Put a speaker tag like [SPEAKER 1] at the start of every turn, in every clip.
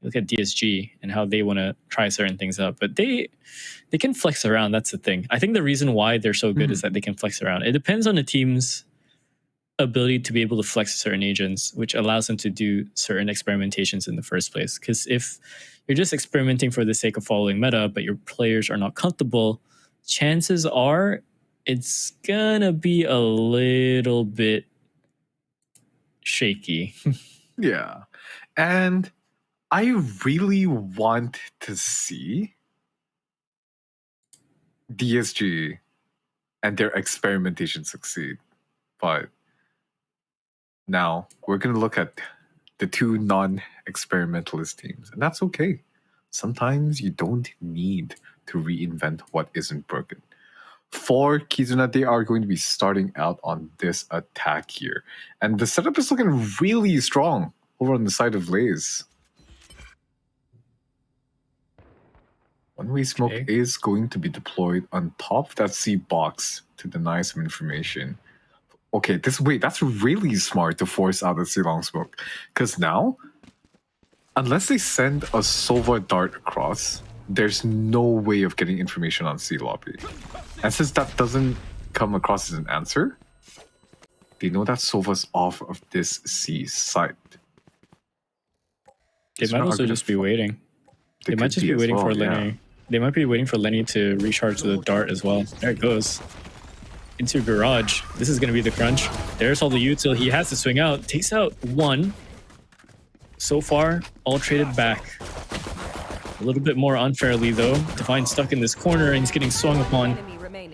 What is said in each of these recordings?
[SPEAKER 1] look at DSG and how they want to try certain things out, but they can flex around. That's the thing. I think the reason why they're so good is that they can flex around. It depends on the team's ability to be able to flex certain agents, which allows them to do certain experimentations in the first place. Because if you're just experimenting for the sake of following meta, but your players are not comfortable, chances are it's gonna be a little bit shaky.
[SPEAKER 2] Yeah. And I really want to see DSG and their experimentation succeed. But now we're going to look at the two non-experimentalist teams. And that's okay. Sometimes you don't need to reinvent what isn't broken. For Kizuna, they are going to be starting out on this attack here. And the setup is looking really strong over on the side of LaZe. One-way smoke is going to be deployed on top of that C box to deny some information. Okay, that's really smart to force out a C-long smoke. Because now, unless they send a Sova dart across, there's no way of getting information on C lobby. And since that doesn't come across as an answer, they know that Sova's off of this C site.
[SPEAKER 1] They might also just be waiting. They might just be waiting for Lenny. Yeah. They might be waiting for Lenny to recharge the dart as well. There it goes. Into garage. This is going to be the crunch. There's all the util. He has to swing out. Takes out one. So far, all traded back. A little bit more unfairly, though. Divine stuck in this corner, and he's getting swung upon.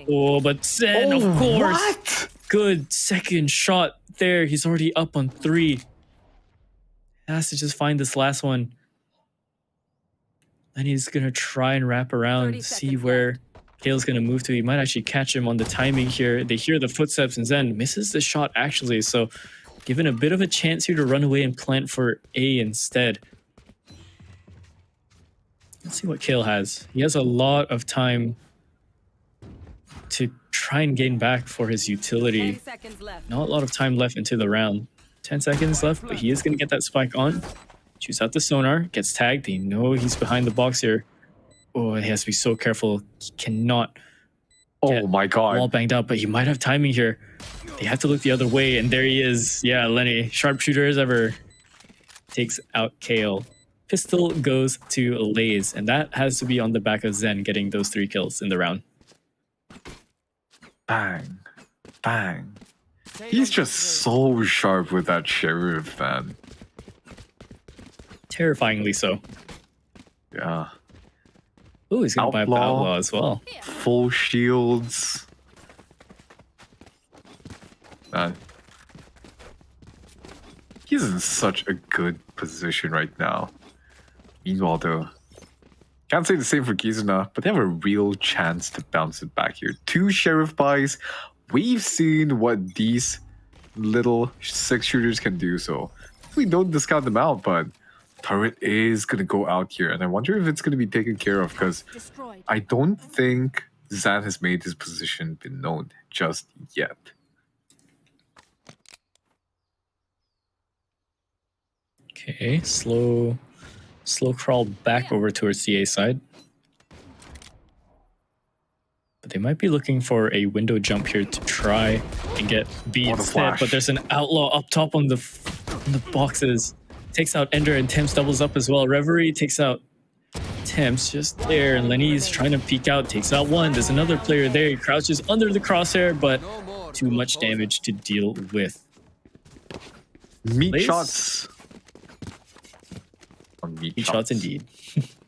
[SPEAKER 1] Oh, but Zen, of course.
[SPEAKER 2] What?
[SPEAKER 1] Good second shot there. He's already up on 3. Has to just find this last one. And he's going to try and wrap around, see where Kale's going to move to. He might actually catch him on the timing here. They hear the footsteps, and Zen misses the shot, actually. So given a bit of a chance here to run away and plant for A instead. Let's see what Kale has. He has a lot of time to try and gain back for his utility. Not a lot of time left into the round. 10 seconds left, but he is going to get that spike on. Shoots out the sonar, gets tagged. They know he's behind the box here. Oh, he has to be so careful. He cannot
[SPEAKER 2] get
[SPEAKER 1] wall banged out, but he might have timing here. They have to look the other way, and there he is. Yeah, Lenny, sharpshooter as ever, takes out Kale. Pistol goes to LaZe, and that has to be on the back of Zen getting those 3 kills in the round.
[SPEAKER 2] Bang. Bang. He's just so sharp with that sheriff, man.
[SPEAKER 1] Terrifyingly so.
[SPEAKER 2] Yeah.
[SPEAKER 1] Oh, he's going to buy up the outlaw as well.
[SPEAKER 2] Full shields. Man. He's in such a good position right now. Meanwhile, though, can't say the same for Kizuna, but they have a real chance to bounce it back here. 2 sheriff buys. We've seen what these little 6 shooters can do, so we don't discount them out, but turret is going to go out here, and I wonder if it's going to be taken care of, because I don't think Zan has made his position been known just yet.
[SPEAKER 1] Okay, slow crawl back over towards the A side. But they might be looking for a window jump here to try and get B instead, but there's an outlaw up top on the boxes. Takes out Ender, and Temps doubles up as well. Reverie takes out Temps just there, and Lenny's trying to peek out, takes out one. There's another player there. He crouches under the crosshair, but too much damage to deal with.
[SPEAKER 2] Meat shots.
[SPEAKER 1] Meat shots indeed.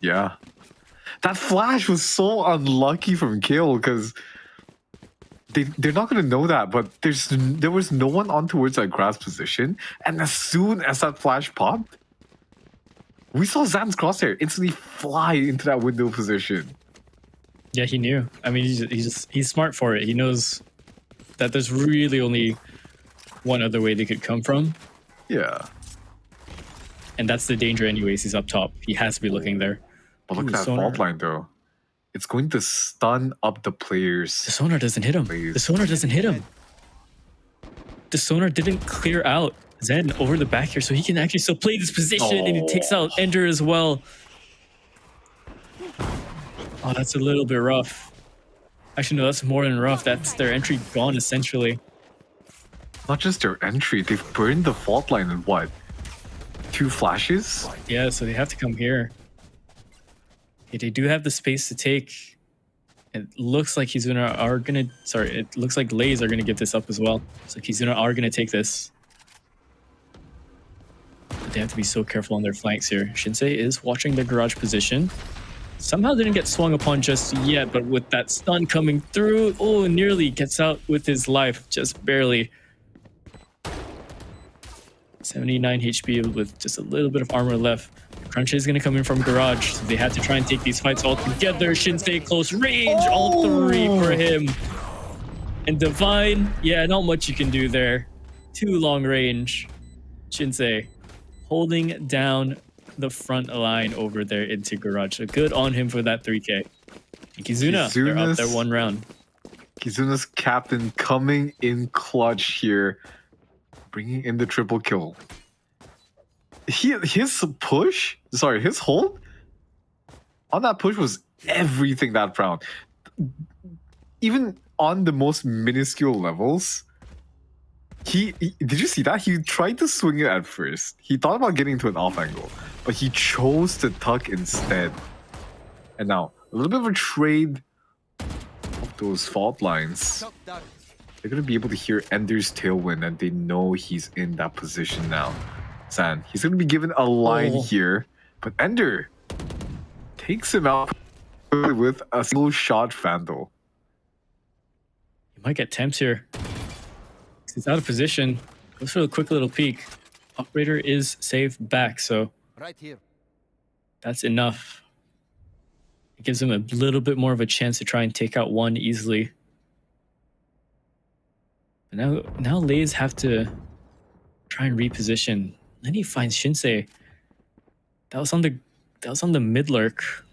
[SPEAKER 2] Yeah. That flash was so unlucky from Kill, because they're not going to know that, but there was no one on towards that grass position, and as soon as that flash popped, we saw Zan's crosshair instantly fly into that window position.
[SPEAKER 1] Yeah, he knew. I mean, he's smart for it. He knows that there's really only one other way they could come from.
[SPEAKER 2] Yeah.
[SPEAKER 1] And that's the danger anyways. He's up top. He has to be looking there.
[SPEAKER 2] But look at that fault line, though. It's going to stun up the players.
[SPEAKER 1] The sonar doesn't hit him. The sonar doesn't hit him. The sonar didn't clear out Zen over the back here, so he can actually still play this position, and he takes out Ender as well. Oh, that's a little bit rough. Actually, no, that's more than rough. That's their entry gone, essentially.
[SPEAKER 2] Not just their entry, they've burned the fault line in what? 2 flashes?
[SPEAKER 1] Yeah, so they have to come here. Okay, they do have the space to take. It looks like Kizuna are gonna... Sorry, it looks like LaZe are gonna give this up as well. So Kizuna are gonna take this. But they have to be so careful on their flanks here. Shinsei is watching the garage position. Somehow didn't get swung upon just yet, but with that stun coming through, oh, nearly gets out with his life, just barely. 79 HP with just a little bit of armor left. Crunch is going to come in from garage, so they had to try and take these fights all together. Shinsei close range, all 3 for him. And Divine, yeah, not much you can do there. Too long range. Shinsei holding down the front line over there into garage. So good on him for that 3K. And Kizuna, they're up there 1 round.
[SPEAKER 2] Kizuna's captain coming in clutch here, bringing in the triple kill. His hold on that push was everything that round. Even on the most minuscule levels, did you see that? He tried to swing it at first. He thought about getting to an off angle, but he chose to tuck instead. And now, a little bit of a trade of those fault lines. They're going to be able to hear Ender's Tailwind, and they know he's in that position now. Zan, he's going to be given a line here, but Ender takes him out with a single shot Vandal.
[SPEAKER 1] He might get temps here. He's out of position. Goes for a quick little peek. Operator is saved back, so
[SPEAKER 3] right here.
[SPEAKER 1] That's enough. It gives him a little bit more of a chance to try and take out 1 easily. But now LaZe have to try and reposition. Then he finds Shinsei. That was on the mid lurk.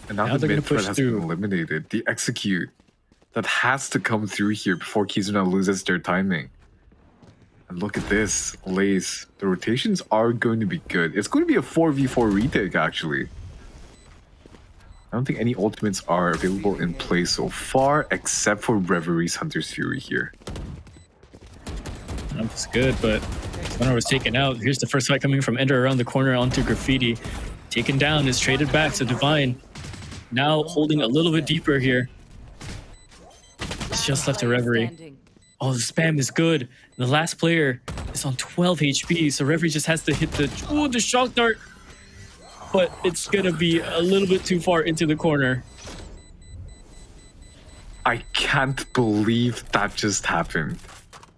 [SPEAKER 2] And now the mid threat has been eliminated. The execute that has to come through here before Kizuna loses their timing. And look at this, LaZe. The rotations are going to be good. It's going to be a 4v4 retake, actually. I don't think any ultimates are available in play so far, except for Reverie's Hunter's Fury here.
[SPEAKER 1] That was good, but Runner was taken out. Here's the first fight coming from Ender around the corner onto Graffiti. Taken down, is traded back to Divine. Now holding a little bit deeper here. It's just left to Reverie. Oh, the spam is good. The last player is on 12 HP, so Reverie just has to hit the shock dart. But it's gonna be a little bit too far into the corner.
[SPEAKER 2] I can't believe that just happened.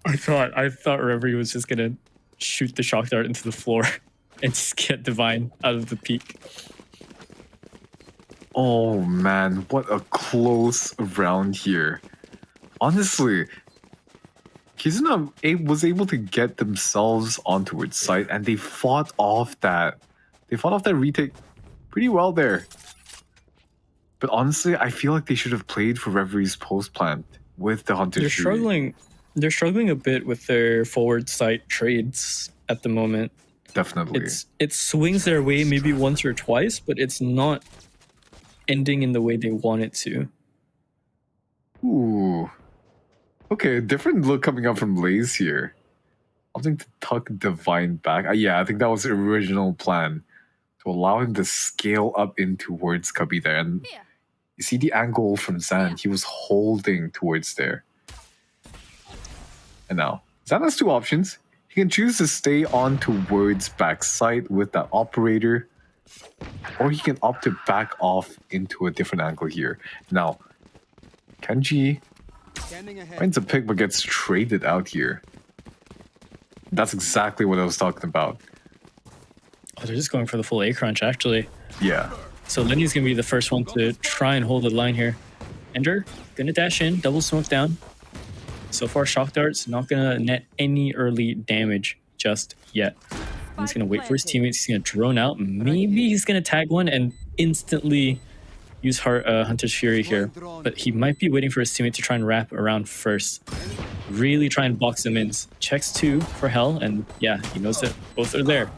[SPEAKER 1] I thought Reverie was just gonna shoot the shock dart into the floor and just get Divine out of the peak.
[SPEAKER 2] Oh man, what a close round here. Honestly, Kizuna was able to get themselves onto its side, and they fought off that retake pretty well there. But honestly, I feel like they should have played for Reverie's post plant with the Hunter's Fury.
[SPEAKER 1] They're struggling a bit with their forward site trades at the moment.
[SPEAKER 2] Definitely.
[SPEAKER 1] It swings their way maybe once or twice, but it's not ending in the way they want it to.
[SPEAKER 2] Ooh. Okay, different look coming up from LaZe here. I think to tuck Divine back. Yeah, I think that was the original plan. To allow him to scale up in towards Cubby there. And you see the angle from Zan. He was holding towards there. And now, Zan has 2 options. He can choose to stay on towards backside with that operator. Or he can opt to back off into a different angle here. Now, Kenji finds a pick but gets traded out here. That's exactly what I was talking about.
[SPEAKER 1] Oh, they're just going for the full A crunch, actually.
[SPEAKER 2] Yeah.
[SPEAKER 1] So Lenny's going to be the first one to try and hold the line here. Ender, going to dash in, double smoke down. So far, shock darts not going to net any early damage just yet. And he's going to wait for his teammates. He's going to drone out. Maybe he's going to tag one and instantly use Hunter's Fury here. But he might be waiting for his teammate to try and wrap around first. really try and box him in. Checks 2 for Hell, and yeah, he knows that both are there.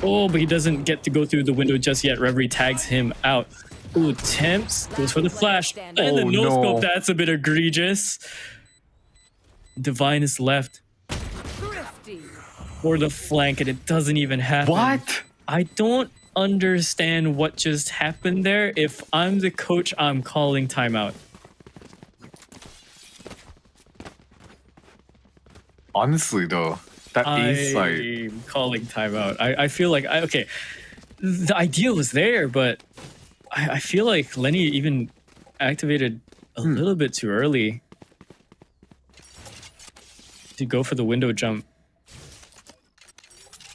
[SPEAKER 1] Oh, but he doesn't get to go through the window just yet. Reverie tags him out. Ooh, Temps goes for the flash. And the
[SPEAKER 2] Oh,
[SPEAKER 1] no-scope,
[SPEAKER 2] no.
[SPEAKER 1] that's a bit egregious. Divine is left for the flank, and it doesn't even happen.
[SPEAKER 2] What?
[SPEAKER 1] I don't understand what just happened there. If I'm the coach, I'm calling timeout.
[SPEAKER 2] Honestly, though, that A site.
[SPEAKER 1] I'm calling timeout. I feel like, okay, the idea was there, but I feel like Lenny even activated a little bit too early to go for the window jump.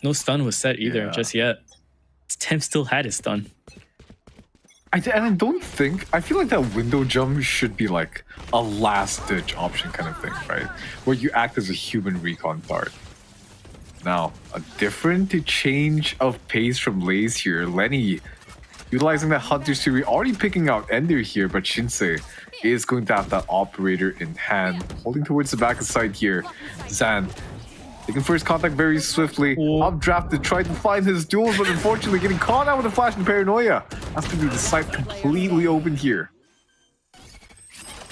[SPEAKER 1] No stun was set either just yet. Temp still had his stun.
[SPEAKER 2] And I don't think, I feel like that window jump should be like a last ditch option kind of thing, right? Where you act as a human recon part. Now, a different change of pace from LaZe here. Lenny utilizing that Hunter's Fury, already picking out Ender here, but Shinsei is going to have that operator in hand, holding towards the back of side here. Zan taking first contact very swiftly. Updrafted, tried to find his duels, but unfortunately getting caught out with a flash and paranoia. That's going to be the site completely open here.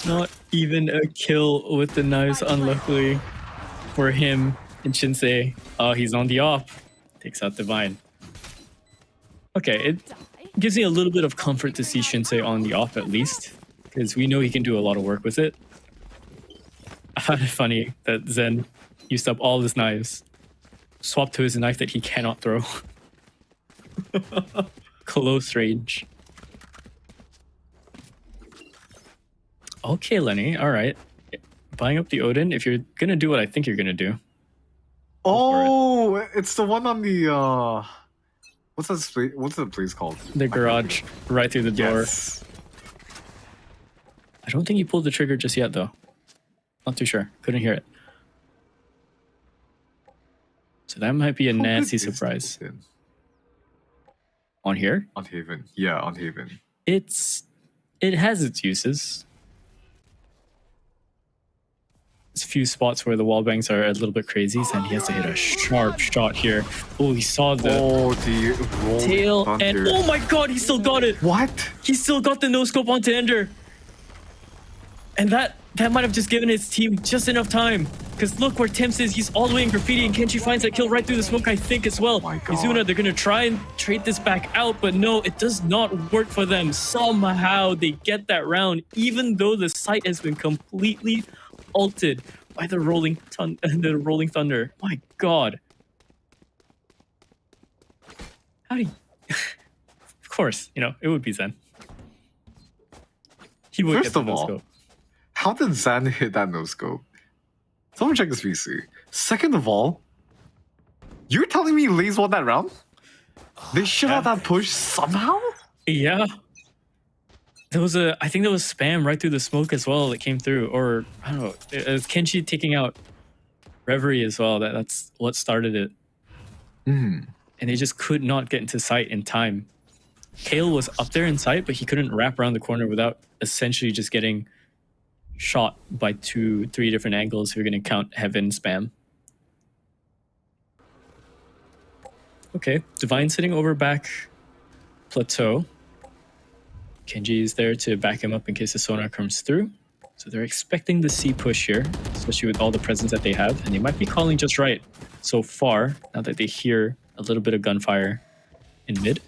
[SPEAKER 1] Not even a kill with the knives, unluckily for him and Shinsei. Oh, he's on the op. Takes out Divine. Okay, it gives me a little bit of comfort to see Shinsei on the op at least, because we know he can do a lot of work with it. I found it funny that Zen used up all his knives, swapped to his knife that he cannot throw. Close range. Okay, Lenny, all right. Buying up the Odin, if you're gonna do what I think you're gonna do.
[SPEAKER 2] Oh, it's the one on the what's that place called?
[SPEAKER 1] The garage, right through the door.
[SPEAKER 2] Yes.
[SPEAKER 1] I don't think he pulled the trigger just yet, though. Not too sure. Couldn't hear it. So that might be a nasty surprise. On here?
[SPEAKER 2] On Haven. Yeah, on Haven.
[SPEAKER 1] It has its uses. There's a few spots where the wall bangs are a little bit crazy, and he has to hit a sharp shot here. Oh, he saw the tail, and oh my god, he still got it!
[SPEAKER 2] What?
[SPEAKER 1] He still got the no-scope onto Ender. And that might have just given his team just enough time. Because look where Temps is, he's all the way in Graffiti, and Kenshi finds that kill right through the smoke, I think, as well. Kizuna, they're going to try and trade this back out, but no, it does not work for them. Somehow they get that round, even though the site has been completely altered by the rolling thunder. My god. How do you... Of course, you know, it would be Zen. He would
[SPEAKER 2] First
[SPEAKER 1] get the
[SPEAKER 2] of all,
[SPEAKER 1] no-scope.
[SPEAKER 2] how did Zan hit that no-scope? Someone check his VC. Second of all, you're telling me LaZe won that round? They should have that push somehow?
[SPEAKER 1] Yeah. There was I think there was spam right through the smoke as well that came through. Or, I don't know, it was Kenshi taking out Reverie as well. That's what started it. And they just could not get into sight in time. Kale was up there in sight, but he couldn't wrap around the corner without essentially just getting shot by 2-3 different angles. We're going to count Heaven spam. Okay, Divine sitting over back plateau. Kenji is there to back him up in case the sonar comes through. So they're expecting the C push here, especially with all the presence that they have. And they might be calling just right so far, now that they hear a little bit of gunfire in mid.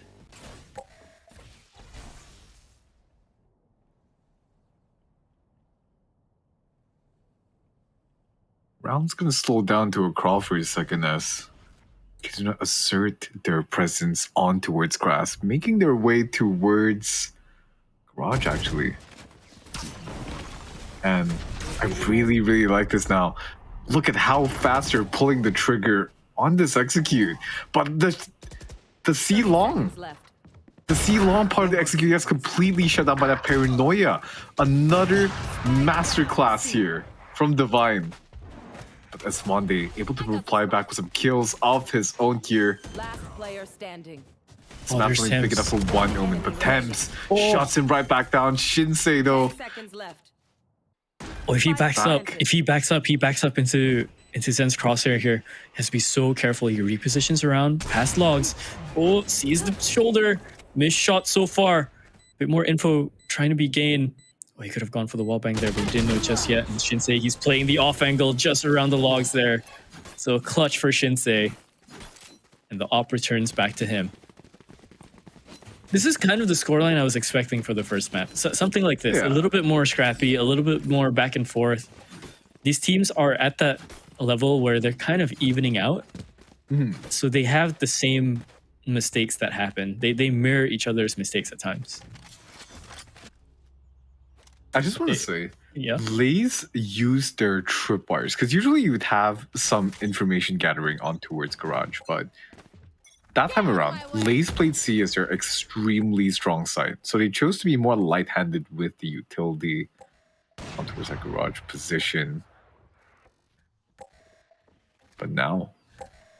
[SPEAKER 2] Round's gonna slow down to a crawl for a second as Kizuna assert their presence on towards grass, making their way towards garage actually. And I really, really like this now. Look at how fast they're pulling the trigger on this execute. But the C long. The C long part of the execute gets completely shut down by that paranoia. Another masterclass here from Divine. But Esmonde able to reply back with some kills of his own here.
[SPEAKER 3] Last player standing.
[SPEAKER 2] Snap's only big enough for one Omen, but Thames shuts him right back down. Shinsei though.
[SPEAKER 3] 10 seconds left.
[SPEAKER 1] Oh, if he backs up into Zen's crosshair here. He has to be so careful. He repositions around, past logs. Oh, sees the shoulder. Missed shot so far. Bit more info trying to be gained. Oh, he could have gone for the wallbang there, but he didn't know just yet. And Shinsei, he's playing the off angle just around the logs there. So clutch for Shinsei. And the op returns back to him. This is kind of the scoreline I was expecting for the first map. So, something like this.
[SPEAKER 2] Yeah.
[SPEAKER 1] A little bit more scrappy, a little bit more back and forth. These teams are at that level where they're kind of evening out. So they have the same mistakes that happen. They mirror each other's mistakes at times.
[SPEAKER 2] I just want to say,
[SPEAKER 1] Yeah.
[SPEAKER 2] LaZe use their tripwires because usually you would have some information gathering on towards Garage, but that time around, LaZe played C as their extremely strong side, so they chose to be more light-handed with the utility on towards that Garage position. But now,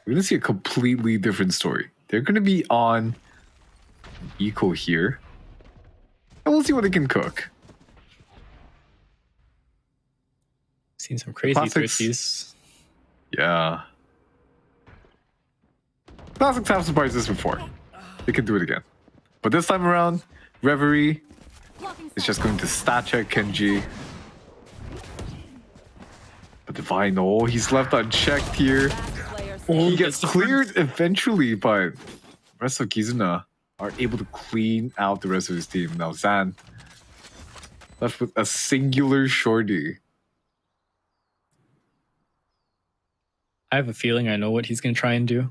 [SPEAKER 2] we're gonna see a completely different story. They're gonna be on Eco here, and we'll see what they can cook.
[SPEAKER 1] Seen some crazy
[SPEAKER 2] Classics.
[SPEAKER 1] thrifties.
[SPEAKER 2] Yeah. Classics have surprised us before. They can do it again. But this time around, Reverie is just going to stat check Kenji. But Divine, oh, he's left unchecked here.
[SPEAKER 1] Oh,
[SPEAKER 2] He gets cleared eventually, but the rest of Kizuna are able to clean out the rest of his team. Now Zan left with a singular shorty.
[SPEAKER 1] I have a feeling I know what he's going to try and do.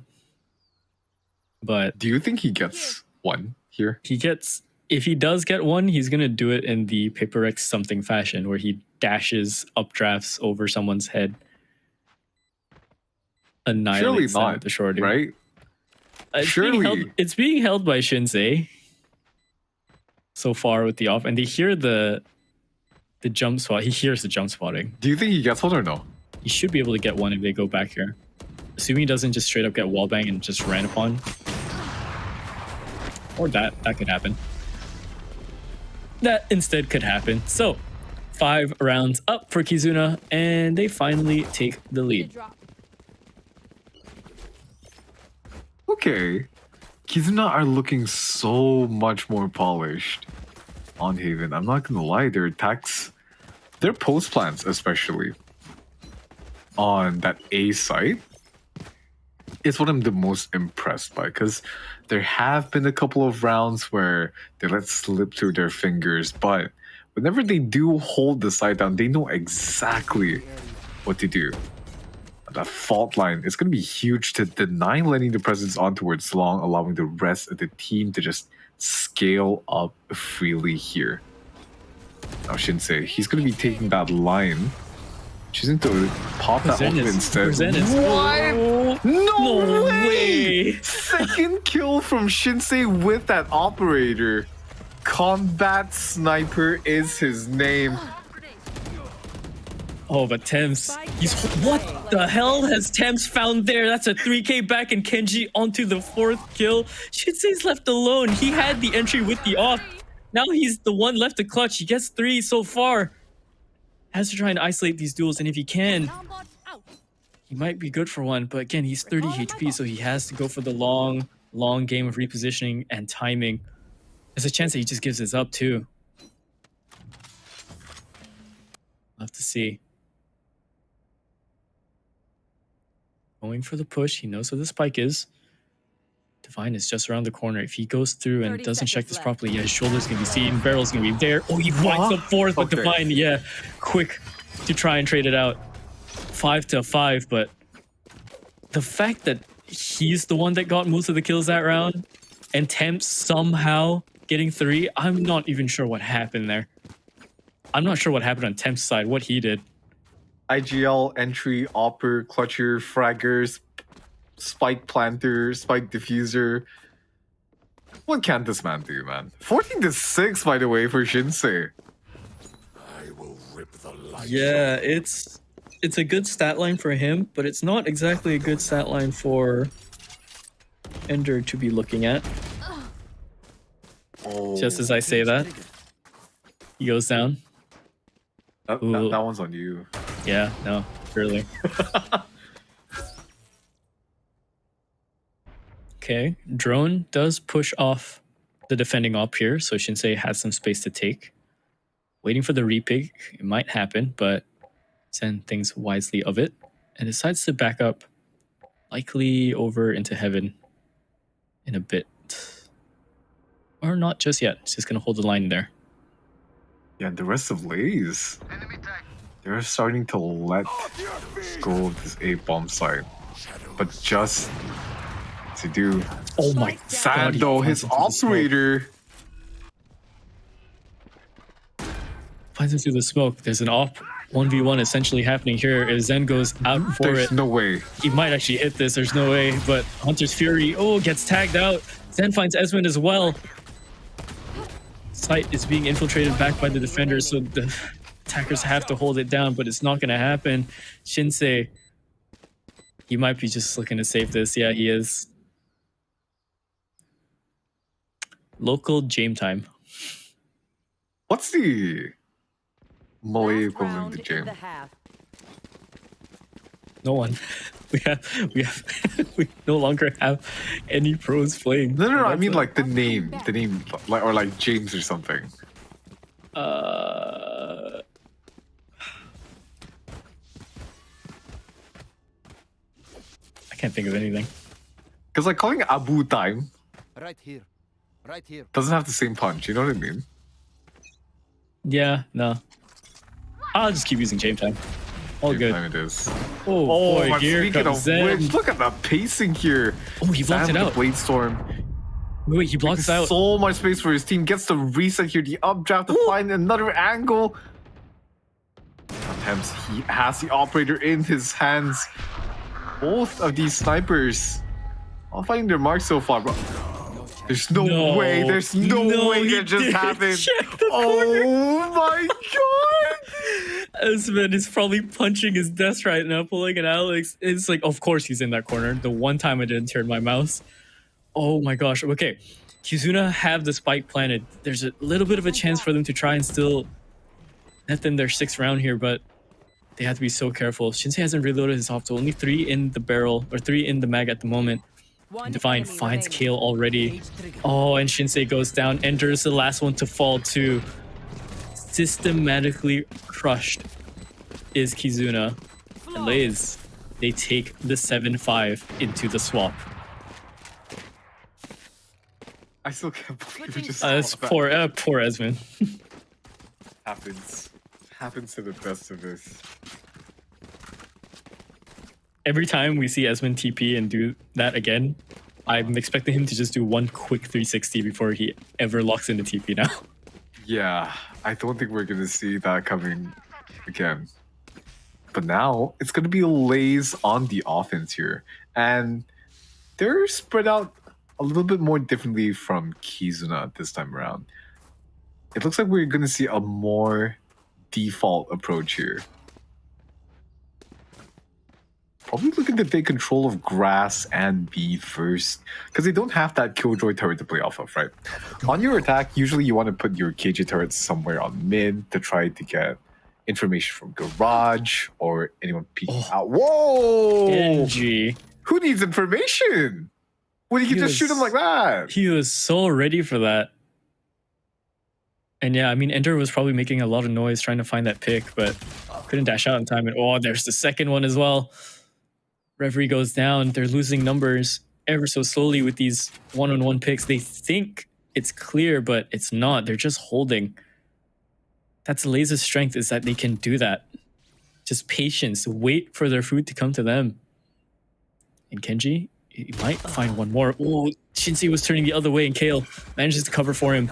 [SPEAKER 1] But
[SPEAKER 2] Do you think he gets one here?
[SPEAKER 1] he gets, if he does get one, he's going to do it in the Paper X something fashion where he dashes updrafts over someone's head. Annihilate
[SPEAKER 2] Surely
[SPEAKER 1] them
[SPEAKER 2] not,
[SPEAKER 1] with the shorty.
[SPEAKER 2] right?
[SPEAKER 1] Surely. It's being held by Shinsei so far with the off, and they hear the jump spot. He hears the jump spotting.
[SPEAKER 2] Do you think he gets one or no?
[SPEAKER 1] He should be able to get one if they go back here. Assuming he doesn't just straight up get wallbang and just ran upon. Or that could happen. That instead could happen. So, 5 rounds up for Kizuna, and they finally take the lead.
[SPEAKER 2] Okay. Kizuna are looking so much more polished on Haven. I'm not gonna lie, their attacks, their post plans especially on that A site is what I'm the most impressed by, because there have been a couple of rounds where they let slip through their fingers, but whenever they do hold the site down, they know exactly what to do. That fault line is going to be huge to deny letting the presence on towards long, allowing the rest of the team to just scale up freely here. Now Shinsei, he's going to be taking that line. She's going to pop that ultimate instead. What? No way! Second kill from Shinsei with that operator. Combat Sniper is his name.
[SPEAKER 1] Oh, but Thames, what the hell has Thames found there? That's a 3k back, and Kenji onto the 4th kill. Shinsei's left alone. He had the entry with the off. Now he's the one left to clutch. He gets 3 so far. Has to try and isolate these duels, and if he can, he might be good for one. But again, he's 30 HP, so he has to go for the long game of repositioning and timing. There's a chance that he just gives this up too. We'll have to see. Going for the push. He knows where the spike is. Divine is just around the corner. If he goes through and doesn't check this properly, yeah, his shoulder's going to be seen. Barrel's going to be there. Oh, he finds the 4th with Divine. Yeah, quick to try and trade it out. 5-5, but the fact that he's the one that got most of the kills that round and Temps somehow getting 3, I'm not even sure what happened there. I'm not sure what happened on Temp's side, what he did.
[SPEAKER 2] IGL, entry, opper, clutcher, fraggers, spike planter, spike diffuser. What can't this man do, man? 14-6, by the way, for Shinsei.
[SPEAKER 4] I will rip the light.
[SPEAKER 1] Yeah, it's a good stat line for him, but it's not exactly a good stat line for Ender to be looking at.
[SPEAKER 2] Oh,
[SPEAKER 1] Just as I say that, he goes down. Ooh.
[SPEAKER 2] That one's on you.
[SPEAKER 1] Yeah, no, really. Okay, drone does push off the defending op here, so Shinsei has some space to take. Waiting for the repig, it might happen, but Zen thinks wisely of it and decides to back up, likely over into heaven in a bit. Or not just yet, it's just gonna hold the line there.
[SPEAKER 2] Yeah, the rest of LaZe, they're starting to let go of this A bomb site, but just to do.
[SPEAKER 1] Oh my
[SPEAKER 2] Sad
[SPEAKER 1] god,
[SPEAKER 2] though,
[SPEAKER 1] he
[SPEAKER 2] his
[SPEAKER 1] finds into the
[SPEAKER 2] operator.
[SPEAKER 1] finds into the smoke. There's an op 1v1 essentially happening here as Zen goes out for
[SPEAKER 2] There's
[SPEAKER 1] it.
[SPEAKER 2] no way.
[SPEAKER 1] He might actually hit this, there's no way, but Hunter's Fury, gets tagged out. Zen finds Esmond as well. Site is being infiltrated back by the defenders, so the attackers have to hold it down, but it's not going to happen. Shinsei, he might be just looking to save this. Yeah, he is. Local Jame time.
[SPEAKER 2] What's the Malay
[SPEAKER 3] Last
[SPEAKER 2] equivalent
[SPEAKER 3] round
[SPEAKER 2] to
[SPEAKER 3] in
[SPEAKER 2] Jam?
[SPEAKER 3] the half.
[SPEAKER 1] No one. We no longer have any pros playing.
[SPEAKER 2] No. I mean like the name, like or like James or something.
[SPEAKER 1] I can't think of anything.
[SPEAKER 2] Because like calling it Abu Time
[SPEAKER 5] Right here. Right here.
[SPEAKER 2] doesn't have the same punch. You know what I mean?
[SPEAKER 1] Yeah, no. I'll just keep using Jame time. All
[SPEAKER 2] Same
[SPEAKER 1] good.
[SPEAKER 2] time it is.
[SPEAKER 1] Oh boy,
[SPEAKER 2] but
[SPEAKER 1] here
[SPEAKER 2] speaking
[SPEAKER 1] comes
[SPEAKER 2] of
[SPEAKER 1] Zen.
[SPEAKER 2] which, look at the pacing here.
[SPEAKER 1] Oh, he blocked
[SPEAKER 2] Zen
[SPEAKER 1] it
[SPEAKER 2] with
[SPEAKER 1] out.
[SPEAKER 2] the Blade Storm.
[SPEAKER 1] Wait, he blocks out.
[SPEAKER 2] So much space for his team. Gets the reset here. The updraft to find another angle. Sometimes he has the operator in his hands. Both of these snipers all finding their mark so far, bro. There's no way. There's no way
[SPEAKER 1] he
[SPEAKER 2] that just
[SPEAKER 1] didn't
[SPEAKER 2] happened.
[SPEAKER 1] check the
[SPEAKER 2] Oh my god.
[SPEAKER 1] Esmond is probably punching his desk right now, pulling an Alex. It's like, of course he's in that corner. The one time I didn't turn my mouse. Oh my gosh. Okay. Kizuna have the spike planted. There's a little bit of a chance for them to try and still net them their 6th round here, but they have to be so careful. Shinsei hasn't reloaded his opto. Only 3 in the barrel, or 3 in the mag at the moment.
[SPEAKER 3] One
[SPEAKER 1] Divine
[SPEAKER 3] enemy
[SPEAKER 1] finds
[SPEAKER 3] remaining.
[SPEAKER 1] Kale already. Oh, and Shinsei goes down. Enter is the last one to fall too. Systematically crushed is Kizuna. And LaZe, they take the 7-5 into the swap.
[SPEAKER 2] I still can't believe it just
[SPEAKER 1] That's poor Esmond.
[SPEAKER 2] happens to the best of us.
[SPEAKER 1] Every time we see Esmond TP and do that again, I'm expecting him to just do one quick 360 before he ever locks into TP now.
[SPEAKER 2] Yeah, I don't think we're gonna see that coming again. But now it's gonna be LaZe on the offense here, and they're spread out a little bit more differently from Kizuna this time around. It looks like we're gonna see a more default approach here. Probably looking to take control of grass and B first, because they don't have that Killjoy turret to play off of, right? On your attack, usually you want to put your KJ turrets somewhere on mid to try to get information from Garage or anyone peeking out. Whoa!
[SPEAKER 1] Genji.
[SPEAKER 2] Who needs information? When you can
[SPEAKER 1] He
[SPEAKER 2] just shoot
[SPEAKER 1] was-
[SPEAKER 2] them like that.
[SPEAKER 1] He was so ready for that. And yeah, I mean, Ender was probably making a lot of noise trying to find that pick, but couldn't dash out in time. And there's the second one as well. Reverie goes down. They're losing numbers ever so slowly with these one-on-one picks. They think it's clear, but it's not. They're just holding. That's LaZe's strength, is that they can do that. Just patience. Wait for their food to come to them. And Kenji, he might find one more. Oh, Shinsei was turning the other way, and Kale manages to cover for him.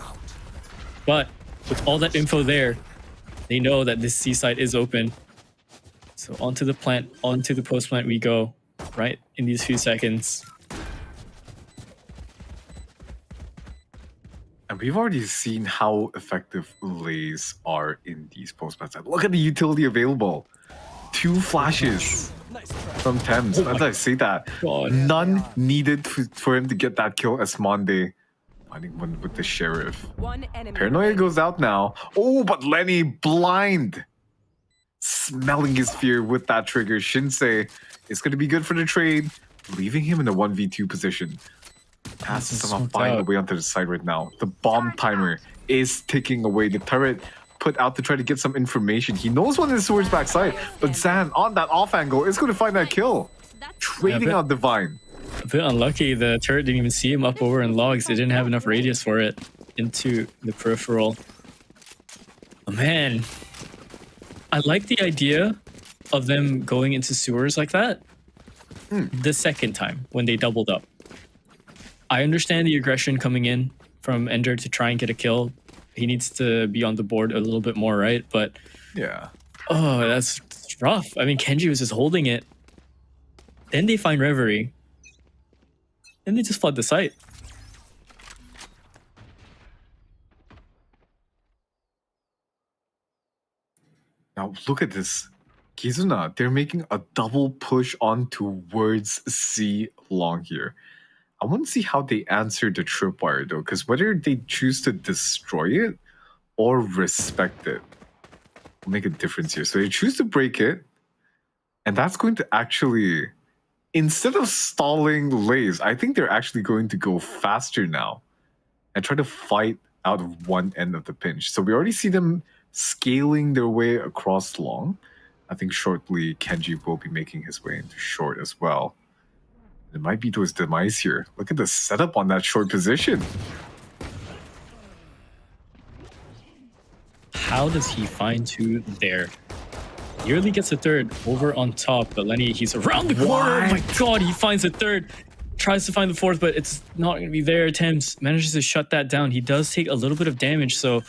[SPEAKER 1] But with all that info there, they know that this seaside is open. So onto the plant, onto the post plant we go, right in these few seconds.
[SPEAKER 2] And we've already seen how effective LaZe are in these post plants. Look at the utility available. 2 flashes from Thames. As I say that,
[SPEAKER 1] God.
[SPEAKER 2] none needed for him to get that kill Esmonde. Finding one with the Sheriff.
[SPEAKER 3] One enemy
[SPEAKER 2] Paranoia
[SPEAKER 3] remaining.
[SPEAKER 2] goes out now. Oh, but Lenny blind. smelling his fear with that trigger. Shinsei is going to be good for the trade, leaving him in a 1v2 position. Has to somehow find a way onto the side right now. The bomb timer is ticking away. The turret put out to try to get some information. He knows one is towards backside, but Zan on that off angle is going to find that kill. Trading out Divine.
[SPEAKER 1] A bit unlucky. The turret didn't even see him up over in logs. They didn't have enough radius for it into the peripheral. Oh, man. I like the idea of them going into sewers like that the second time when they doubled up. I understand the aggression coming in from Ender to try and get a kill. He needs to be on the board a little bit more, right? But
[SPEAKER 2] yeah.
[SPEAKER 1] Oh, that's rough. I mean, Kenji was just holding it. Then they find Reverie. Then they just flood the site.
[SPEAKER 2] Now look at this. Kizuna, they're making a double push on towards C long here. I want to see how they answer the tripwire though, because whether they choose to destroy it or respect it will make a difference here. So they choose to break it, and that's going to actually, instead of stalling LaZe, I think they're actually going to go faster now and try to fight out of one end of the pinch. So we already see them scaling their way across long. I think shortly Kenji will be making his way into short as well. It might be to his demise here. Look at the setup on that short position.
[SPEAKER 1] How does he find two there? Nearly gets a third over on top, but Lenny, he's around the corner. Oh my god, he finds a third. Tries to find the fourth, but it's not going to be there. Thames manages to shut that down. He does take a little bit of damage, so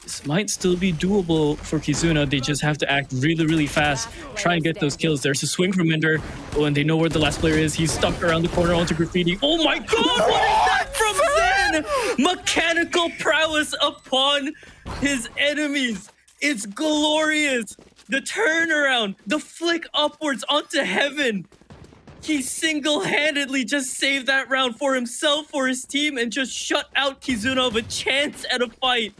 [SPEAKER 1] this might still be doable for Kizuna. They just have to act really, really fast. Try and get those kills. There's a swing from Ender. Oh, and they know where the last player is. He's stuck around the corner onto Graffiti. Oh my god, what is that from Zen? Mechanical prowess upon his enemies. It's glorious. The turnaround, the flick upwards onto heaven. He single-handedly just saved that round for himself, for his team, and just shut out Kizuna of a chance at a fight.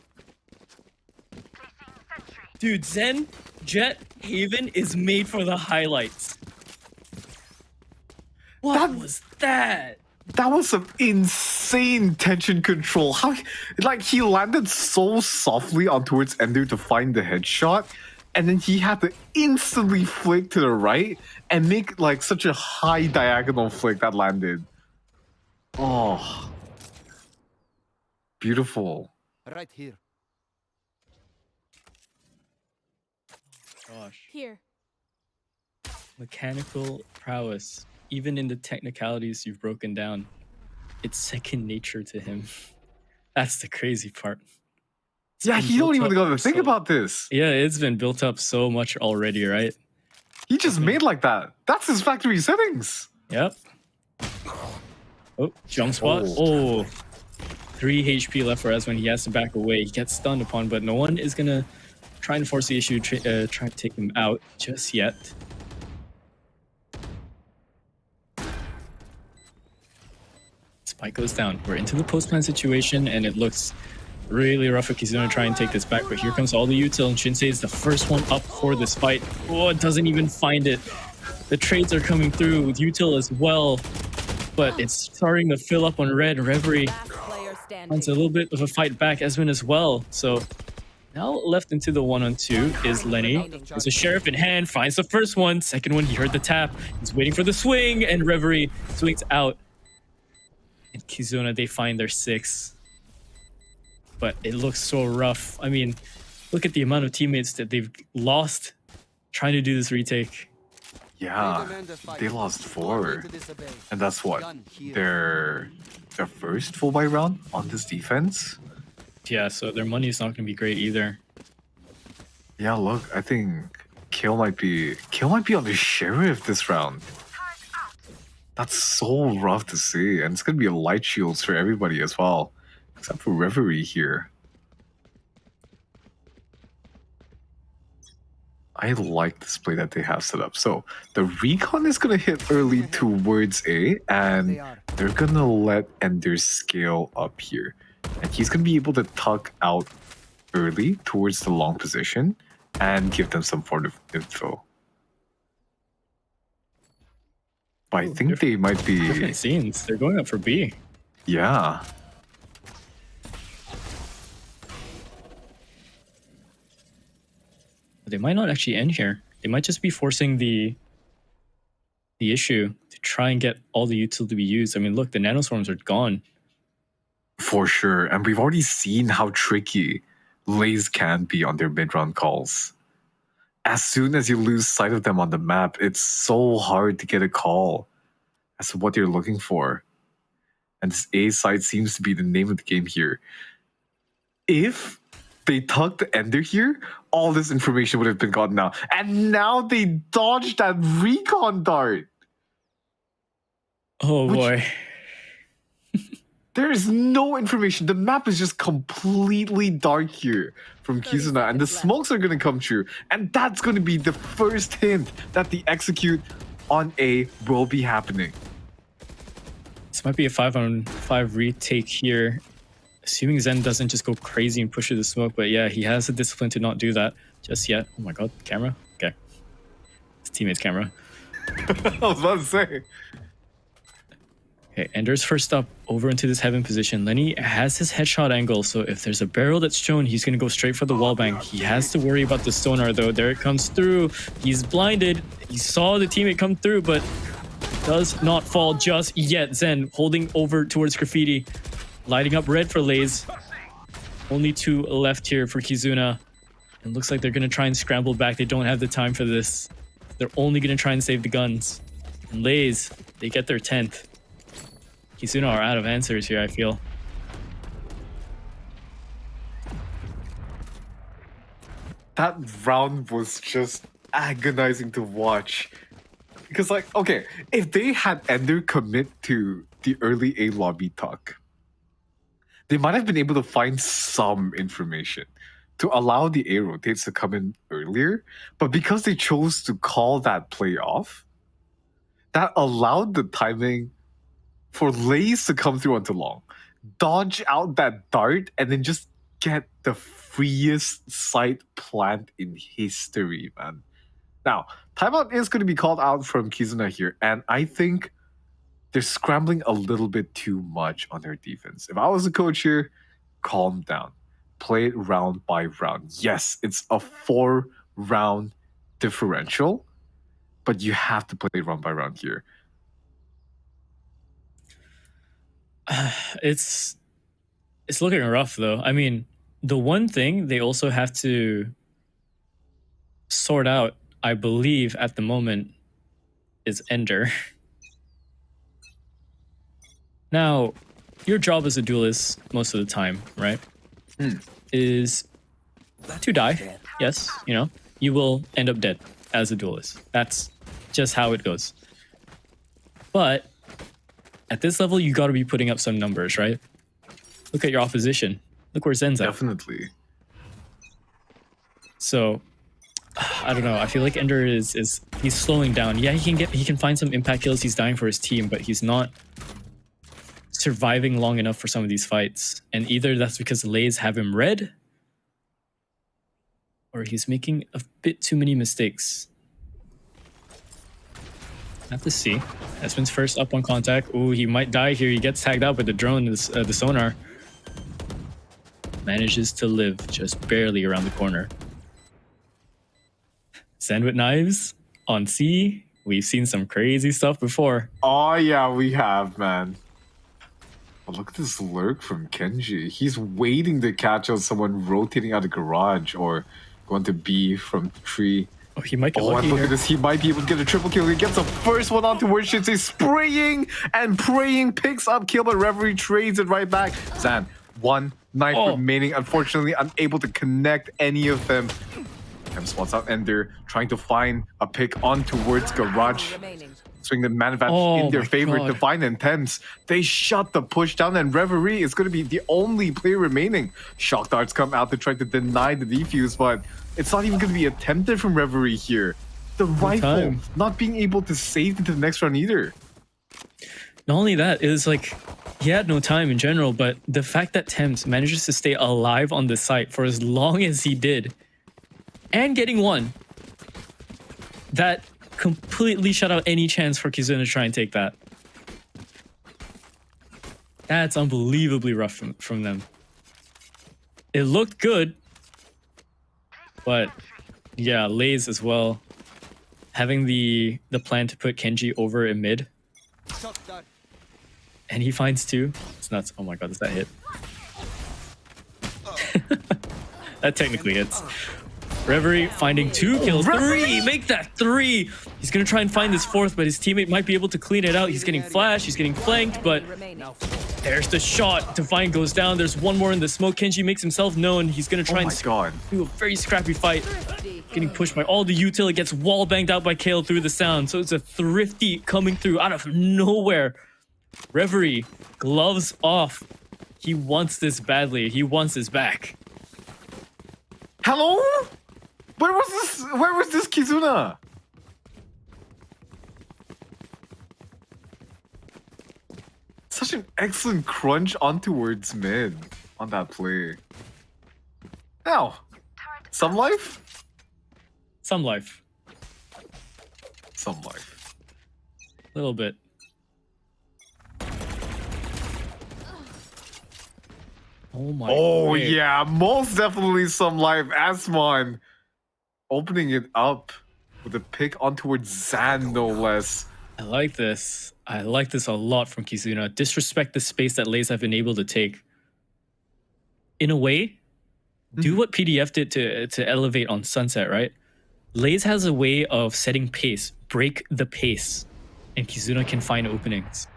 [SPEAKER 1] Dude, Zen Jet Haven is made for the highlights. What was that?
[SPEAKER 2] That was some insane tension control. How, like, he landed so softly on towards Ender to find the headshot, and then he had to instantly flick to the right and make like such a high diagonal flick that landed. Oh, beautiful.
[SPEAKER 5] Right here.
[SPEAKER 1] Gosh.
[SPEAKER 3] Here.
[SPEAKER 1] Mechanical prowess. Even in the technicalities you've broken down, it's second nature to him. That's the crazy part.
[SPEAKER 2] Yeah, he don't even gotta think about this.
[SPEAKER 1] Yeah, it's been built up so much already, right?
[SPEAKER 2] He just made like that. That's his factory settings.
[SPEAKER 1] Yep. Oh, jump spot. Oh. 3 HP left for Eswin. He has to back away. He gets stunned upon, but no one is gonna try and force the issue, try to take him out just yet. Spike goes down. We're into the post-plan situation, and it looks really rough for Kizuna to try and take this back, but here comes all the util, and Shinsei is the first one up for this fight. Oh, it doesn't even find it. The trades are coming through with util as well, but it's starting to fill up on red. Reverie wants a little bit of a fight back. Esmond as well. So now left into the 1-on-2 is Lenny. There's a sheriff in hand, finds the first one. Second one, he heard the tap. He's waiting for the swing, and Reverie swings out. And Kizuna, they find their 6. But it looks so rough. I mean, look at the amount of teammates that they've lost trying to do this retake.
[SPEAKER 2] Yeah, they lost 4. And that's what? Their first full buy round on this defense?
[SPEAKER 1] Yeah, so their money is not going to be great either.
[SPEAKER 2] Yeah, look, I think Kill might be on the sheriff this round. That's so rough to see, and it's going to be a light shields for everybody as well. Except for Reverie here. I like this play that they have set up. So the recon is going to hit early towards A, and they're going to let Ender scale up here. And he's going to be able to tuck out early towards the long position and give them some sort of info. But I think they might be...
[SPEAKER 1] Different scenes. They're going up for B.
[SPEAKER 2] Yeah.
[SPEAKER 1] They might not actually end here. They might just be forcing the issue to try and get all the util to be used. I mean, look, the nanoswarms are gone.
[SPEAKER 2] For sure. And we've already seen how tricky LaZe can be on their mid-round calls. As soon as you lose sight of them on the map, it's so hard to get a call as to what you're looking for. And this A side seems to be the name of the game here. If they tucked the ender here, all this information would have been gotten out. And now they dodged that recon dart.
[SPEAKER 1] Oh boy.
[SPEAKER 2] There is no information. The map is just completely dark here from Kizuna, and the smokes are going to come true. And that's going to be the first hint that the execute on A will be happening.
[SPEAKER 1] This might be a 5-on-5 retake here. Assuming Zen doesn't just go crazy and push through the smoke, but yeah, he has the discipline to not do that just yet. Oh my god, camera? Okay. His teammate's camera.
[SPEAKER 2] I was about to say.
[SPEAKER 1] Okay, Ender's first up over into this heaven position. Lenny has his headshot angle, so if there's a barrel that's shown, he's going to go straight for the wallbang. He has to worry about the sonar, though. There it comes through. He's blinded. He saw the teammate come through, but does not fall just yet. Zen holding over towards Graffiti. Lighting up red for LaZe. Only 2 left here for Kizuna. It looks like they're going to try and scramble back. They don't have the time for this. They're only going to try and save the guns. And LaZe, they get their 10th. Kizuna are out of answers here, I feel.
[SPEAKER 2] That round was just agonizing to watch. Because, like, okay, if they had Ender commit to the early A lobby talk, they might have been able to find some information to allow the A rotates to come in earlier. But because they chose to call that play off, that allowed the timing for LaZe to come through onto long, dodge out that dart, and then just get the freest sight plant in history, man. Now, timeout is going to be called out from Kizuna here, and I think they're scrambling a little bit too much on their defense. If I was a coach here, calm down. Play it round by round. Yes, it's a 4-round differential, but you have to play it round by round here.
[SPEAKER 1] It's looking rough, though. I mean, the one thing they also have to sort out, I believe, at the moment, is Ender. Now, your job as a duelist most of the time, right, is to die. Yes, you know, you will end up dead as a duelist. That's just how it goes. But at this level, you got to be putting up some numbers, right? Look at your opposition. Look where Zen's at.
[SPEAKER 2] Definitely.
[SPEAKER 1] So, I don't know. I feel like Ender is he's slowing down. Yeah, he can find some impact kills. He's dying for his team, but he's not surviving long enough for some of these fights. And either that's because LaZe have him red, or he's making a bit too many mistakes. Have to see. Espen's first up on contact. Ooh, he might die here. He gets tagged out, but the drone, the sonar, manages to live just barely around the corner. Zen with knives on C. We've seen some crazy stuff before.
[SPEAKER 2] Oh, yeah, we have, man. But look at this lurk from Kenji. He's waiting to catch on someone rotating out of garage or going to B from the tree.
[SPEAKER 1] Oh, he might get
[SPEAKER 2] Oh,
[SPEAKER 1] lucky
[SPEAKER 2] and look
[SPEAKER 1] here.
[SPEAKER 2] at this. He might be able to get a triple kill. He gets the first one onto where Shinsei spraying and praying, picks up kill, but Reverie trades it right back. Zan, 1 knife remaining. Unfortunately, unable to connect any of them. M spots out Ender, trying to find a pick on towards garage. Swing the man advantage in their favor. Divine Intense. They shut the push down, and Reverie is going to be the only player remaining. Shock darts come out to try to deny the defuse, but it's not even going to be attempted from Reverie here. The rifle not being able to save into the next round either.
[SPEAKER 1] Not only that, it was like he had no time in general, but the fact that Thames manages to stay alive on the site for as long as he did and getting one. That completely shut out any chance for Kizuna to try and take that. That's unbelievably rough from them. It looked good, but yeah, LaZe as well. Having the plan to put Kenji over in mid.
[SPEAKER 5] Shot done.
[SPEAKER 1] And he finds two. It's nuts. Oh my god, does that hit? That technically hits. Reverie finding 2 kills. 3! Make that 3! He's gonna try and find this 4th, but his teammate might be able to clean it out. He's getting flashed, he's getting flanked, but
[SPEAKER 3] Remaining.
[SPEAKER 1] there's the shot. Divine goes down. There's one more in the smoke. Kenji makes himself known. He's gonna try
[SPEAKER 2] Oh
[SPEAKER 1] and
[SPEAKER 2] my god.
[SPEAKER 1] do a very scrappy fight. Getting pushed by all the util. It gets wall banged out by Kale through the sound. So it's a thrifty coming through out of nowhere. Reverie, gloves off. He wants this badly. He wants this back.
[SPEAKER 2] Hello? Where was this? Where was this Kizuna? Such an excellent crunch on towards mid on that play. Now, some life?
[SPEAKER 1] Some life.
[SPEAKER 2] Some life.
[SPEAKER 1] A little bit. Oh my.
[SPEAKER 2] Oh
[SPEAKER 1] wait.
[SPEAKER 2] yeah, most definitely some life. Asmon opening it up with a pick on towards Zan, no less.
[SPEAKER 1] I like this. I like this a lot from Kizuna. Disrespect the space that LaZe have been able to take. In a way, do what PDF did to elevate on Sunset, right? LaZe has a way of setting pace, break the pace, and Kizuna can find openings.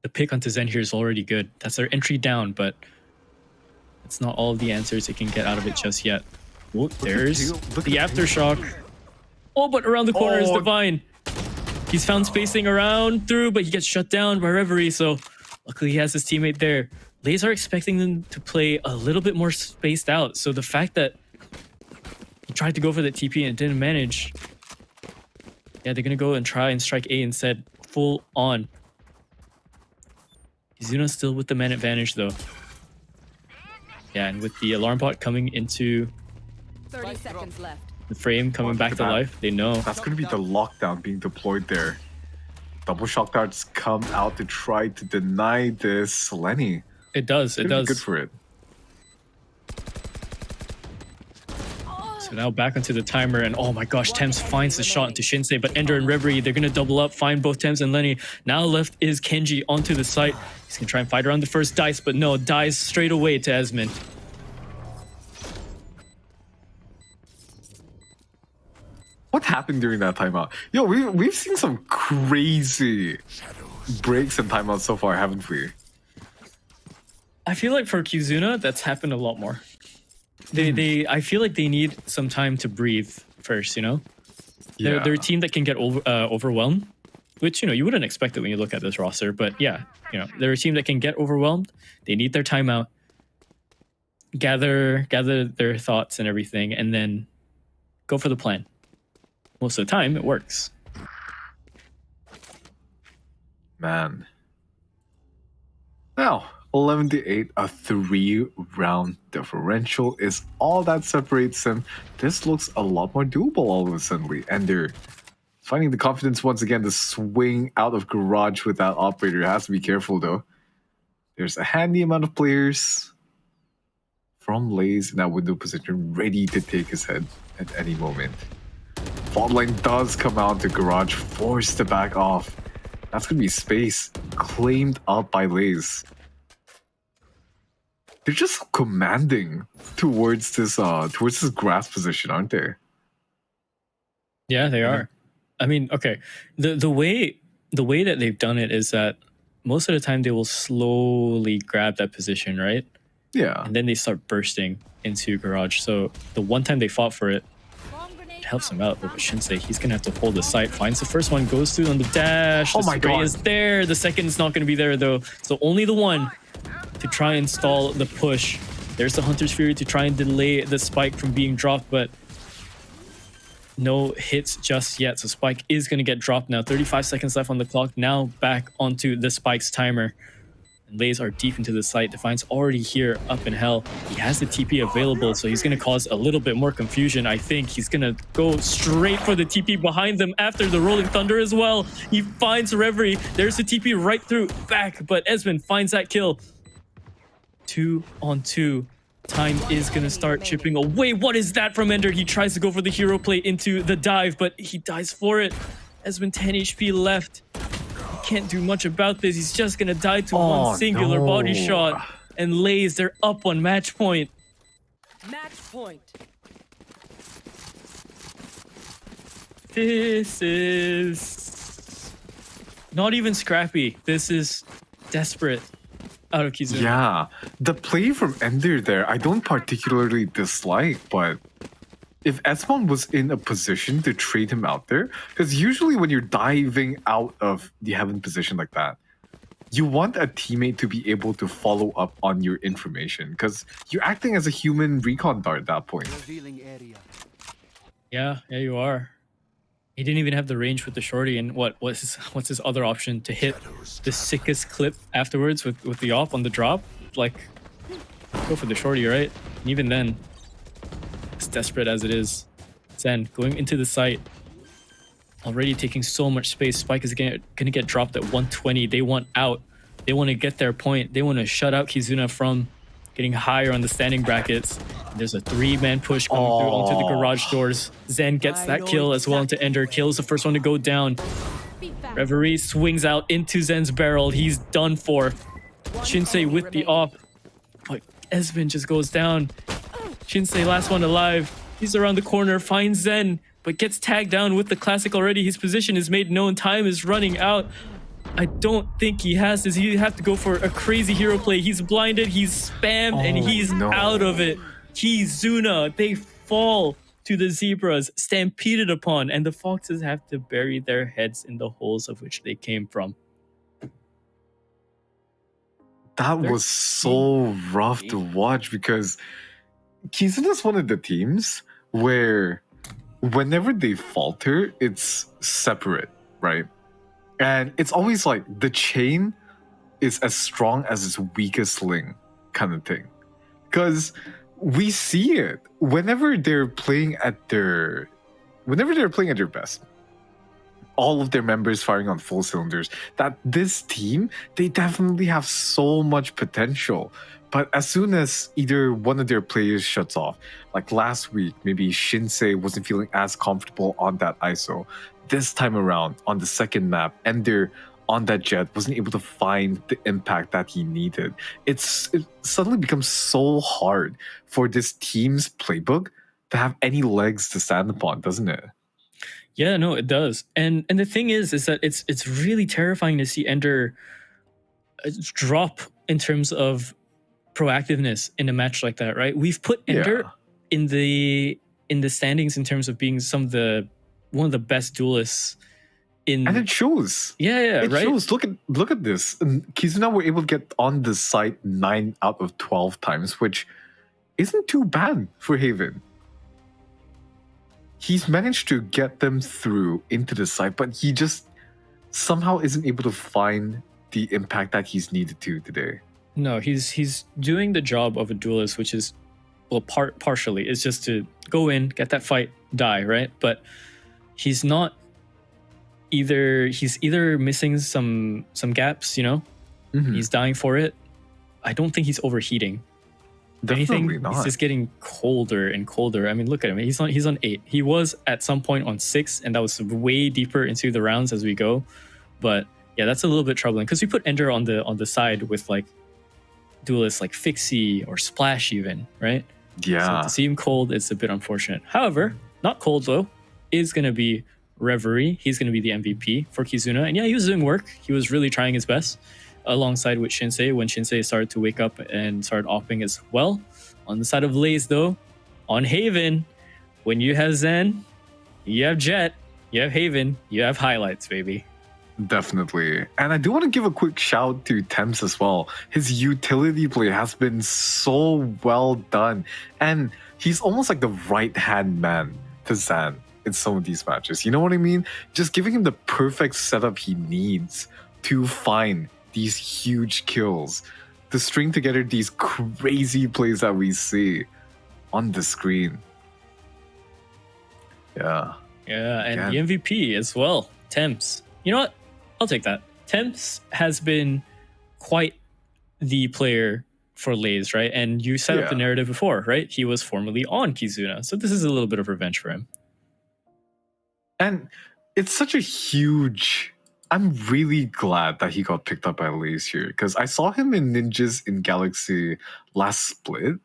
[SPEAKER 1] The pick onto Zen here is already good. That's their entry down, but it's not all of the answers they can get out of it just yet. Oh, there's the aftershock. Oh, but around the corner is Divine. He's found spacing around through, but he gets shut down by Reverie, so luckily he has his teammate there. LaZe are expecting them to play a little bit more spaced out, so the fact that he tried to go for the TP and didn't manage, yeah, they're gonna go and try and strike A instead, full on. Kizuna's still with the man advantage though. Yeah, and with the alarm bot coming into
[SPEAKER 3] 30 seconds left.
[SPEAKER 1] the frame, coming back to life, they know.
[SPEAKER 2] That's going to be the lockdown being deployed there. Double shock darts come out to try to deny this. Lenny.
[SPEAKER 1] It does, it
[SPEAKER 2] Gonna be
[SPEAKER 1] does.
[SPEAKER 2] good for it.
[SPEAKER 1] So now back onto the timer, and oh my gosh, Thames finds the shot into Shinsei, but Ender and Reverie, they're gonna double up, find both Thames and Lenny. Now left is Kenji onto the site. He's gonna try and fight around the first dice, but no, dies straight away to Esmond.
[SPEAKER 2] What happened during that timeout? Yo, we've seen some crazy breaks and timeouts so far, haven't we?
[SPEAKER 1] I feel like for Kizuna, that's happened a lot more. I feel like they need some time to breathe first, you know? They're a team that can get overwhelmed, which, you know, you wouldn't expect it when you look at this roster, but yeah, you know, they're a team that can get overwhelmed. They need their timeout, gather their thoughts and everything, and then go for the plan. Most of the time, it works.
[SPEAKER 2] Man. Now, 11-8, a 3-round differential is all that separates them. This looks a lot more doable all of a sudden. And they're finding the confidence once again to swing out of garage with that operator. Has to be careful though. There's a handy amount of players from LaZe in that window position ready to take his head at any moment. Fault line does come out to garage, forced to back off. That's going to be space claimed up by LaZe. They're just commanding towards this grass position, aren't they?
[SPEAKER 1] Yeah, they are. I mean, okay. The way that they've done it is that most of the time they will slowly grab that position, right?
[SPEAKER 2] Yeah.
[SPEAKER 1] And then they start bursting into garage. So the one time they fought for it, it helps him out. But Shinsei, he's gonna have to hold the site. Finds the first one, goes through on the dash.
[SPEAKER 2] Oh
[SPEAKER 1] The
[SPEAKER 2] my
[SPEAKER 1] spray
[SPEAKER 2] God.
[SPEAKER 1] is there. The second is not gonna be there though. So only the one to try and stall the push. There's the Hunter's Fury to try and delay the spike from being dropped, but no hits just yet. So spike is going to get dropped now. 35 seconds left on the clock. Now back onto the spike's timer. LaZe are deep into the site. Defiant's already here up in hell. He has the TP available, so he's going to cause a little bit more confusion. I think he's going to go straight for the TP behind them after the Rolling Thunder as well. He finds Reverie. There's the TP right through back, but Esmond finds that kill. 2 on 2. Time is going to start chipping away. What is that from Ender? He tries to go for the hero play into the dive, but he dies for it. Esmond 10 HP left. Can't do much about this. He's just gonna die to one singular body shot. And LaZe, they're up on match point.
[SPEAKER 3] Match point.
[SPEAKER 1] This is not even scrappy. This is desperate out of Kizuna.
[SPEAKER 2] Yeah, the play from Ender there, I don't particularly dislike, but if Esmond was in a position to trade him out there, because usually when you're diving out of the heaven position like that, you want a teammate to be able to follow up on your information, because you're acting as a human recon dart at that point.
[SPEAKER 5] Revealing area.
[SPEAKER 1] Yeah, you are. He didn't even have the range with the shorty, and what's his other option to hit the sickest clip afterwards with the op on the drop? Like, go for the shorty, right? And even then, as desperate as it is, Zen going into the site, already taking so much space. Spike is gonna get dropped at 120. They want out. They want to get their point. They want to shut out Kizuna from getting higher on the standing brackets. There's a 3-man push coming through onto the garage doors. Zen gets that kill as well into Ender. Kills the first one to go down. Reverie swings out into Zen's barrel. He's done for. Shinsei with the op. But Esmond just goes down. Shinsei, last one alive. He's around the corner, finds Zen, but gets tagged down with the classic already. His position is made known. Time is running out. I don't think he has this. He have to go for a crazy hero play. He's blinded, he's spammed, and he's out of it. Kizuna, they fall to the Zebras, stampeded upon, and the Foxes have to bury their heads in the holes of which they came from.
[SPEAKER 2] That was so rough to watch, because Kizuna's one of the teams where whenever they falter, it's separate, right? And it's always like the chain is as strong as its weakest link kind of thing. Because we see it whenever they're playing at their best. All of their members firing on full cylinders. That this team, they definitely have so much potential. But as soon as either one of their players shuts off, like last week, maybe Shinsei wasn't feeling as comfortable on that ISO. This time around, on the second map, Ender on that jet wasn't able to find the impact that he needed. It suddenly becomes so hard for this team's playbook to have any legs to stand upon, doesn't it?
[SPEAKER 1] Yeah, no, it does. And the thing is that it's really terrifying to see Ender drop in terms of proactiveness in a match like that, right? We've put Ender in the standings in terms of being one of the best duelists in,
[SPEAKER 2] and it shows.
[SPEAKER 1] Yeah,
[SPEAKER 2] it
[SPEAKER 1] right.
[SPEAKER 2] Shows. Look at this. And Kizuna were able to get on the site 9 out of 12 times, which isn't too bad for Haven. He's managed to get them through into the site, but he just somehow isn't able to find the impact that he's needed to today.
[SPEAKER 1] No, he's doing the job of a duelist, which is, well, partially. It's just to go in, get that fight, die, right? But he's not he's either missing some gaps, you know?
[SPEAKER 2] Mm-hmm.
[SPEAKER 1] He's dying for it. I don't think he's overheating.
[SPEAKER 2] Definitely not.
[SPEAKER 1] He's just getting colder and colder. I mean, look at him. He's on 8. He was at some point on 6, and that was way deeper into the rounds as we go. But yeah, that's a little bit troubling because we put Ender on the side with like duelists like Fixie or Splash even, right?
[SPEAKER 2] Yeah.
[SPEAKER 1] So to see him cold, it's a bit unfortunate. However, not cold though, is going to be Reverie. He's going to be the MVP for Kizuna. And yeah, he was doing work. He was really trying his best alongside with Shinsei when Shinsei started to wake up and started opping as well. On the side of LaZe though, on Haven, when you have Zen, you have Jet, you have Haven, you have highlights, baby.
[SPEAKER 2] Definitely. And I do want to give a quick shout to Thames as well. His utility play has been so well done. And he's almost like the right-hand man to Zan in some of these matches. You know what I mean? Just giving him the perfect setup he needs to find these huge kills, to string together these crazy plays that we see on the screen. Yeah.
[SPEAKER 1] Yeah, and
[SPEAKER 2] Again.
[SPEAKER 1] the MVP as well, Temps. You know what? I'll take that. Temps has been quite the player for LaZe, right? And you set up the
[SPEAKER 2] Yeah.
[SPEAKER 1] narrative before, right? He was formerly on Kizuna. So this is a little bit of revenge for him.
[SPEAKER 2] And it's such a huge. I'm really glad that he got picked up by LaZe here, because I saw him in Ninjas in Galaxy last split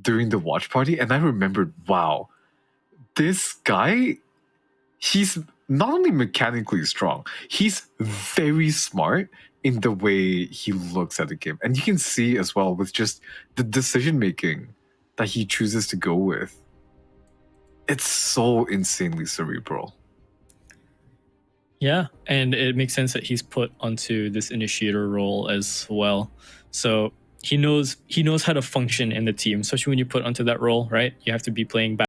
[SPEAKER 2] during the watch party, and I remembered, wow, this guy, he's not only mechanically strong, he's very smart in the way he looks at the game. And you can see as well with just the decision making that he chooses to go with. It's so insanely cerebral.
[SPEAKER 1] Yeah, and it makes sense that he's put onto this initiator role as well. So he knows how to function in the team, especially when you put onto that role, right? You have to be playing back